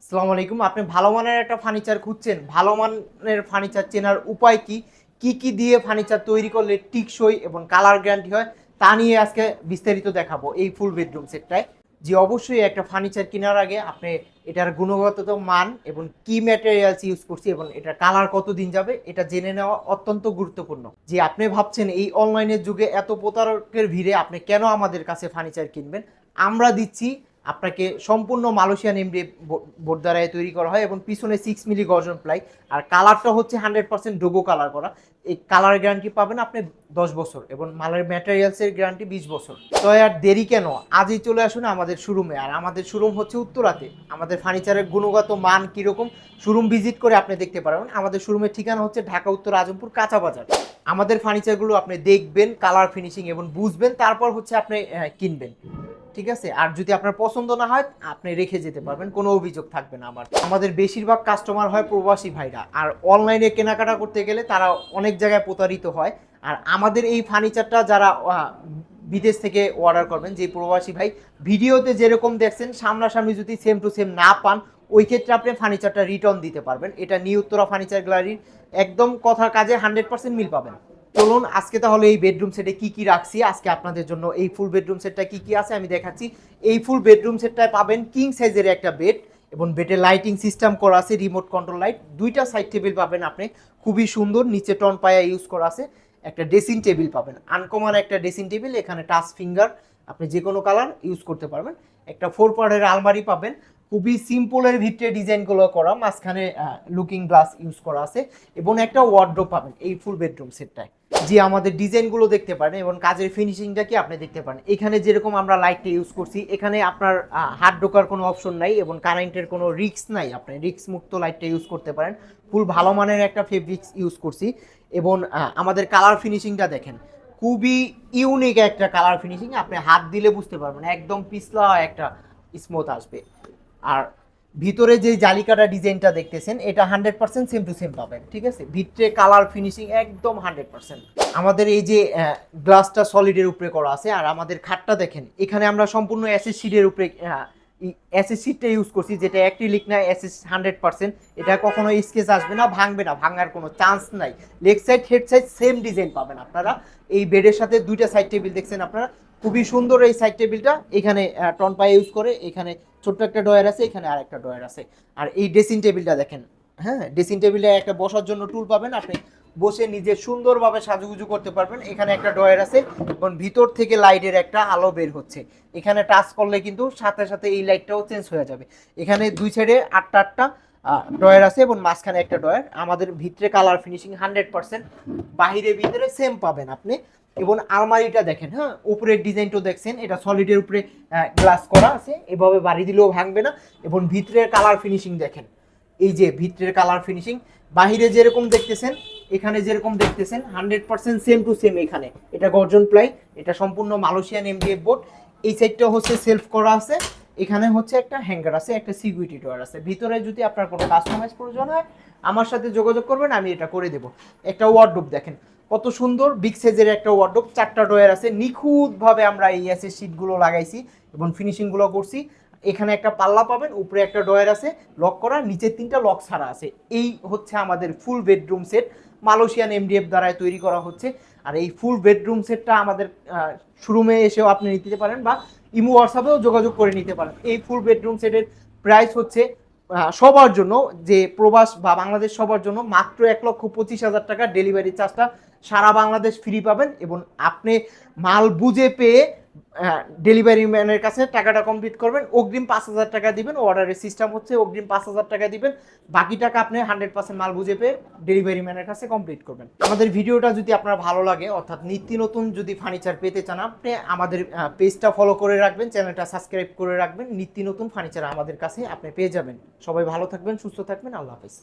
আসসালামু আলাইকুম। আপনি ভালো মানের একটা ফার্নিচার খুঁজছেন, ভালো মানের ফার্নিচার চেনার উপায় কি? কি, কি দিয়ে ফার্নিচার তৈরি করলে টিকসই এবং কালার গ্যারান্টি হয় তা নিয়ে আজকে বিস্তারিত দেখাবো এই ফুল বেডরুম সেটটায়। জি অবশ্যই একটা ফার্নিচার কেনার আগে আপনি এটার গুণগত মান এবং কি ম্যাটেরিয়ালস ইউজ করছি এবং এটার কালার কতদিন যাবে এটা জেনে নেওয়া অত্যন্ত গুরুত্বপূর্ণ। যে আপনি ভাবছেন এই অনলাইনের যুগে এত প্রতারকের ভিড়ে আপনি কেন আমাদের কাছে ফার্নিচার কিনবেন? আমরা দিচ্ছি আপনাকে সম্পূর্ণ মালয়েশিয়ান এমডিএফ বোর্ড দ্বারাই তৈরি করা হয় এবং পিছনে 6 মিলি গর্জন প্লাই। আর কালারটা হচ্ছে 100% ডোগো কালার করা। এই কালার গ্যারান্টি পাবেন আপনি 10 বছর এবং মালের ম্যাটেরিয়ালসের গ্যারান্টি 20 বছর। তো আর দেরি কেন, আজই চলে আসুন আমাদের শোরুমে। আর আমাদের শোরুম হচ্ছে উত্তরাতে। আমাদের ফার্নিচারের গুণগত মান কীরকম শোরুম ভিজিট করে আপনি দেখতে পারবেন। আমাদের শোরুমের ঠিকানা হচ্ছে ঢাকা উত্তর আজমপুর কাঁচা বাজার। আমাদের ফার্নিচারগুলো আপনি দেখবেন, কালার ফিনিশিং এবং বুঝবেন, তারপর হচ্ছে আপনি কিনবেন। ঠিক আছে? আর যদি আপনার পছন্দ না হয় আপনি রেখে যেতে পারবেন, কোনো অভিযোগ থাকবে না। আমাদের বেশিরভাগ কাস্টমার হয় প্রবাসী ভাইরা, আর অনলাইনে কেনাকাটা করতে গেলে তারা অনেক জায়গায় প্রতারিত হয়। আর আমাদের এই ফার্নিচারটা যারা বিদেশ থেকে অর্ডার করবেন, যে প্রবাসী ভাই ভিডিওতে যেরকম দেখছেন সামনাসামনি যদি সেম টু সেম না পান, ওই ক্ষেত্রে আপনি ফার্নিচারটা রিটার্ন দিতে পারবেন। এটা নিউ উত্তরা ফার্নিচার গ্যালারির একদম কথার কাজে 100% মিল পাবেন। চলুন আজকে তাহলে এই বেডরুম সেটে কি কি রাখছি, আজকে আপনাদের জন্য এই ফুল বেডরুম সেটটা কি কি আছে আমি দেখাচ্ছি। এই ফুল বেডরুম সেটটায় পাবেন কিং সাইজের একটা বেড এবং বেডে লাইটিং সিস্টেম করা আছে, রিমোট কন্ট্রোল লাইট, দুইটা সাইড টেবিল পাবেন আপনি খুবই সুন্দর, নিচে টন পায়া ইউজ করা আছে। একটা ড্রেসিং টেবিল পাবেন, আনকমন একটা ড্রেসিং টেবিল, এখানে টাচ ফিঙ্গার, আপনি যে কোনো কালার ইউজ করতে পারবেন। একটা 4 পার্টের আলমারি পাবেন, খুবই সিম্পলের ভিতরে ডিজাইনগুলো করা, মাঝখানে লুকিং গ্লাস ইউজ করা আছে এবং একটা ওয়ার্ডরোব পাবেন এই ফুল বেডরুম সেটটায়। যে আমাদের ডিজাইনগুলো দেখতে পারেন এবং কাজের ফিনিশিংটা কি আপনি দেখতে পারেন। এখানে যেরকম আমরা লাইটটা ইউজ করছি, এখানে আপনার হাত ঢোকার কোনো অপশন নাই এবং কারেন্টের কোনো রিস্ক নাই, আপনি রিস্ক মুক্ত লাইটটা ইউজ করতে পারেন। ফুল ভালো মানের একটা ফেব্রিক্স ইউজ করছি এবং আমাদের কালার ফিনিশিংটা দেখেন, খুবই ইউনিক একটা কালার ফিনিশিং, আপনি হাত দিলে বুঝতে পারবেন একদম পিছলা একটা স্মুথ আসবে। আর ভিতরে যে জালিকাটা ডিজাইনটা দেখতেছেন এটা 100% সেম টু সেম পাবেন। ঠিক আছে, ভিতরে কালার ফিনিশিং একদম 100%। আমাদের এই যে গ্লাসটা সলিডের উপরে করা আছে। আর আমাদের খাটটা দেখেন, এখানে আমরা সম্পূর্ণ অ্যাসেস শিটের উপরে অ্যাসেস শিটটা ইউজ করছি, যেটা অ্যাক্রিলিক না, অ্যাসেস 100%। এটা কখনো স্কেচ আসবে না, ভাঙবে না, ভাঙার কোনো চান্স নাই। Leg side head side same design পাবেন আপনারা। এই বেডের সাথে দুইটা সাইড টেবিল দেখছেন আপনারা, খুবই সুন্দর এই সাইড টেবিলটা। এখানে টন পায়ে ইউজ করে, এখানে ছোট্ট একটা ডয়ার আছে, এখানে আর একটা ডয়ার আছে। আর এই ড্রেসিং টেবিলটা দেখেন, হ্যাঁ ড্রেসিং টেবিলে একটা বসার জন্য টুল পাবেন, আপনি বসে নিজে সুন্দরভাবে সাজুগুজু করতে পারবেন। এখানে একটা ডয়ার আছে এবং ভিতর থেকে লাইটের একটা আলো বের হচ্ছে। এখানে টাচ করলে কিন্তু সাথে সাথে এই লাইটটাও চেঞ্জ হয়ে যাবে। এখানে দুই সাইডে আটটা আটটা ডয়ার আছে এবং মাঝখানে একটা ডয়ার। আমাদের ভিতরে কালার ফিনিশিং 100%, বাহিরে ভিতরে সেম পাবেন আপনি। এবং আলমারিটা দেখেন, হ্যাঁ উপরের ডিজাইনটা দেখছেন, এটা সলিডের উপরে গ্লাস করা আছে, এভাবে বাড়ি দিলেও ভাঙবে না। এবং ভিতরের কালার ফিনিশিং দেখেন, এই যে ভিতরের কালার ফিনিশিং, বাহিরে যেরকম দেখতেছেন এখানে যেরকম দেখতেছেন 100% সেম টু সেম। এখানে এটা গর্জন প্লাই, এটা সম্পূর্ণ মালয়েশিয়ান এমডিএফ বোর্ড। এই সাইডটা হচ্ছে সেলফ করা আছে, এখানে হচ্ছে একটা হ্যাঙ্গার আছে, একটা সিকিউরিটি ডোর আছে। ভিতরে যদি আপনার কোনো কাস্টমাইজ প্রয়োজন হয় আমার সাথে যোগাযোগ করবেন, আমি এটা করে দেবো। একটা ওয়ার্ডরোব দেখেন কত সুন্দর, বিগ সাইজের একটা ওয়ার্ডরোব, 4টা ডয়ার আছে, নিখুঁতভাবে আমরা এই এসএস শীটগুলো লাগাইছি এবং ফিনিশিংগুলো করছি। এখানে একটা পাল্লা পাবেন, উপরে একটা ডয়ার আছে লক করা, নিচে 3টা লক ছাড়া আছে। এই হচ্ছে আমাদের full bedroom set, Malaysian MDF দ্বারা তৈরি করা হচ্ছে। আর এই ফুল বেডরুম সেটটা আমাদের শোরুমে এসেও আপনি নিতে পারেন বা ইমো হোয়াটসঅ্যাপেও যোগাযোগ করে নিতে পারেন। এই ফুল বেডরুম সেটের প্রাইস হচ্ছে সবার জন্য, যে প্রবাস বা বাংলাদেশ সবার জন্য মাত্র 1,25,000 টাকা। ডেলিভারি চার্জটা সারা বাংলাদেশ ফ্রি পাবেন এবং আপনি মাল বুঝে পেয়ে ডেলিভারি ম্যানের কাছে টাকাটা কমপ্লিট করবেন। অগ্রিম 5,000 টাকা দিবেন, অর্ডারের সিস্টেম হচ্ছে অগ্রিম 5,000 টাকা দিবেন, বাকি টাকা আপনি 100% মাল বুঝে পেয়ে ডেলিভারি ম্যানের কাছে কমপ্লিট করবেন। আমাদের ভিডিওটা যদি আপনার ভালো লাগে, অর্থাৎ নিত্য নতুন যদি ফার্নিচার পেতে চান, আপনি আমাদের পেজটা ফলো করে রাখবেন, চ্যানেলটা সাবস্ক্রাইব করে রাখবেন, নিত্য নতুন ফার্নিচার আমাদের কাছে আপনি পেয়ে যাবেন। সবাই ভালো থাকবেন, সুস্থ থাকবেন, আল্লাহ হাফেজ।